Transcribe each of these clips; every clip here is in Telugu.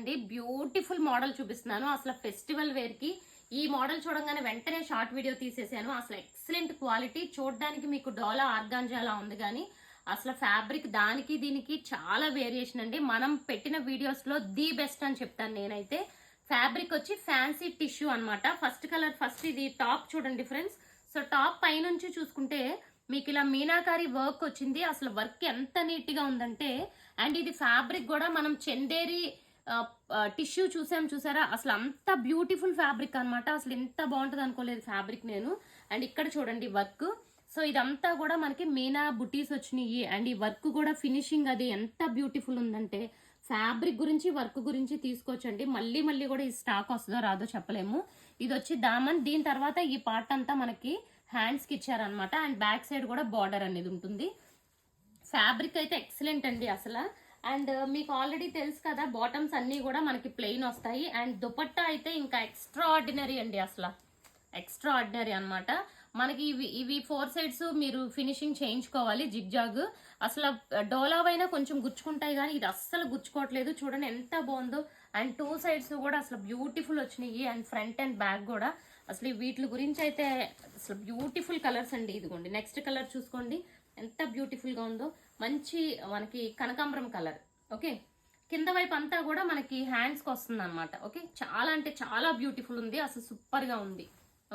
అండి. బ్యూటిఫుల్ మోడల్ చూపిస్తున్నాను. అసలు ఫెస్టివల్ వేర్ కి ఈ మోడల్ చూడంగానే వెంటనే షార్ట్ వీడియో తీసేసాను. అసలు ఎక్సలెంట్ క్వాలిటీ, చూడడానికి మీకు డోలా ఆర్గాంజాలా ఉంది కానీ అసలు ఫ్యాబ్రిక్ దానికి దీనికి చాలా వేరియేషన్ అండి. మనం పెట్టిన వీడియోస్ లో ది బెస్ట్ అని చెప్తాను నేనైతే. ఫ్యాబ్రిక్ వచ్చి ఫ్యాన్సీ టిష్యూ అన్నమాట. ఫస్ట్ కలర్, ఫస్ట్ ఇది టాప్ చూడండి ఫ్రెండ్స్. సో టాప్ పైనుంచి చూసుకుంటే మీకు ఇలా మీనాకారి వర్క్ వచ్చింది. అసలు వర్క్ ఎంత నీట్ గా ఉందంటే, అండ్ ఇది ఫ్యాబ్రిక్ కూడా మనం చందేరి టిష్యూ చూసారా, అసలు అంత బ్యూటిఫుల్ ఫ్యాబ్రిక్ అన్నమాట. అసలు ఎంత బాగుంటుంది అనుకోలేదు ఫ్యాబ్రిక్ నేను. అండ్ ఇక్కడ చూడండి వర్క్. సో ఇదంతా కూడా మనకి మీనా బుటీస్ వచ్చినాయి. అండ్ ఈ వర్క్ కూడా ఫినిషింగ్ అది ఎంత బ్యూటిఫుల్ ఉందంటే, ఫ్యాబ్రిక్ గురించి వర్క్ గురించి తీసుకోవచ్చండి. మళ్ళీ మళ్ళీ కూడా ఈ స్టాక్ వస్తుందో రాదో చెప్పలేము. ఇది వచ్చి దామన్. దీని తర్వాత ఈ పార్ట్ అంతా మనకి హ్యాండ్స్ కి ఇచ్చారనమాట. అండ్ బ్యాక్ సైడ్ కూడా బార్డర్ అనేది ఉంటుంది. ఫ్యాబ్రిక్ అయితే ఎక్సలెంట్ అండి అసలు. అండ్ మీకు ఆల్రెడీ తెలుసు కదా, బాటమ్స్ అన్ని కూడా మనకి ప్లెయిన్ వస్తాయి. అండ్ దుపట్టా అయితే ఇంకా ఎక్స్ట్రా ఆర్డినరీ అండి, అసలు ఎక్స్ట్రా ఆర్డినరీ అనమాట. మనకి ఇవి 4 సైడ్స్ మీరు ఫినిషింగ్ చేయించుకోవాలి జిగ్జాగ్. అసలు డోలావైనా కొంచెం గుచ్చుకుంటాయి కానీ ఇది అస్సలు గుచ్చుకోవట్లేదు. చూడండి ఎంత బాగుందో. అండ్ 2 సైడ్స్ కూడా అసలు బ్యూటిఫుల్ వచ్చినాయి. అండ్ ఫ్రంట్ అండ్ బ్యాక్ కూడా అసలు వీటి గురించి అయితే అసలు బ్యూటిఫుల్ కలర్స్ అండి. ఇదిగోండి నెక్స్ట్ కలర్ చూసుకోండి ఎంత బ్యూటిఫుల్ గా ఉందో. మంచి మనకి కనకాంబరం కలర్. ఓకే, కింద వైపు అంతా కూడా మనకి హ్యాండ్స్ కి వస్తుంది అనమాట. ఓకే, చాలా అంటే చాలా బ్యూటిఫుల్ ఉంది, అసలు సూపర్ గా ఉంది.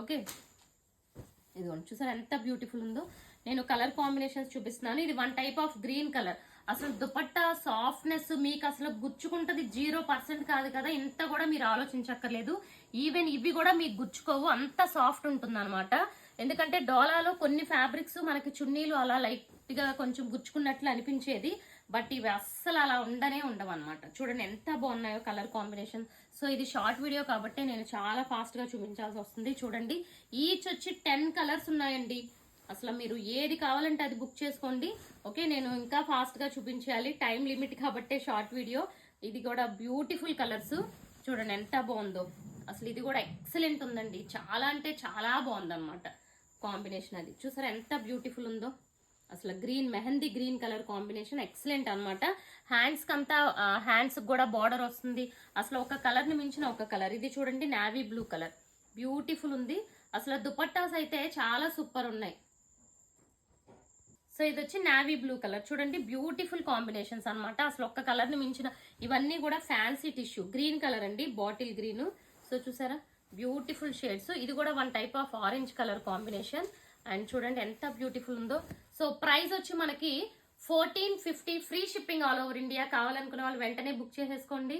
ఓకే, ఇదిగోండి చూసారా ఎంత బ్యూటిఫుల్ ఉందో. నేను కలర్ కాంబినేషన్స్ చూపిస్తున్నాను. ఇది 1 టైప్ ఆఫ్ గ్రీన్ కలర్. అసలు దుపట్టా సాఫ్ట్నెస్ మీకు అసలు గుచ్చుకుంటది 0% కాదు కదా, ఇంత కూడా మీరు ఆలోచించక్కర్లేదు. ఈవెన్ ఇవి కూడా మీకు గుచ్చుకోవు, అంత సాఫ్ట్ ఉంటుంది అనమాట. ఎందుకంటే డోలాలో కొన్ని ఫ్యాబ్రిక్స్ మనకి చున్నీలు అలా లైట్ గా కొంచెం గుచ్చుకున్నట్లు అనిపించేది, బట్ ఇవి అస్సలు అలా ఉండవు అనమాట. చూడండి ఎంత బాగున్నాయో కలర్ కాంబినేషన్. సో ఇది షార్ట్ వీడియో కాబట్టి నేను చాలా ఫాస్ట్ గా చూపించాల్సి వస్తుంది. చూడండి ఈచ్ వచ్చి 10 కలర్స్ ఉన్నాయండి. అసలు మీరు ఏది కావాలంటే అది బుక్ చేసుకోండి. ఓకే, నేను ఇంకా ఫాస్ట్ గా చూపించాలి, టైం లిమిట్ కాబట్టి షార్ట్ వీడియో. ఇది కూడా బ్యూటిఫుల్ కలర్స్. చూడండి ఎంత బాగుందో. అసలు ఇది కూడా ఎక్సలెంట్ ఉందండి, చాలా అంటే చాలా బాగుంది అనమాట కాంబినేషన్. అది చూసారా ఎంత బ్యూటిఫుల్ ఉందో. అసలు green, mehndi green colour combination excellent అనమాట. హ్యాండ్స్ కంతా హ్యాండ్స్ కూడా బార్డర్ వస్తుంది. అసలు ఒక కలర్ ని మించిన ఒక కలర్. ఇది చూడండి నావీ బ్లూ కలర్, బ్యూటిఫుల్ ఉంది. అసలు దుపట్టాస్ అయితే చాలా సూపర్ ఉన్నాయి. సో ఇది వచ్చి నావీ బ్లూ కలర్. చూడండి బ్యూటిఫుల్ కాంబినేషన్స్ అనమాట. అసలు ఒక్క కలర్ ని మించిన. ఇవన్నీ కూడా ఫ్యాన్సీ టిష్యూ గ్రీన్ కలర్ అండి, బాటిల్ గ్రీన్. సో చూసారా బ్యూటిఫుల్ షేడ్స్. ఇది కూడా 1 type of orange colour combination. And చూడండి ఎంత బ్యూటిఫుల్ ఉందో. సో ప్రైస్ వచ్చి మనకి 1450, free shipping all over India. కావాలనుకున్న వాళ్ళు వెంటనే బుక్ చేసేసుకోండి.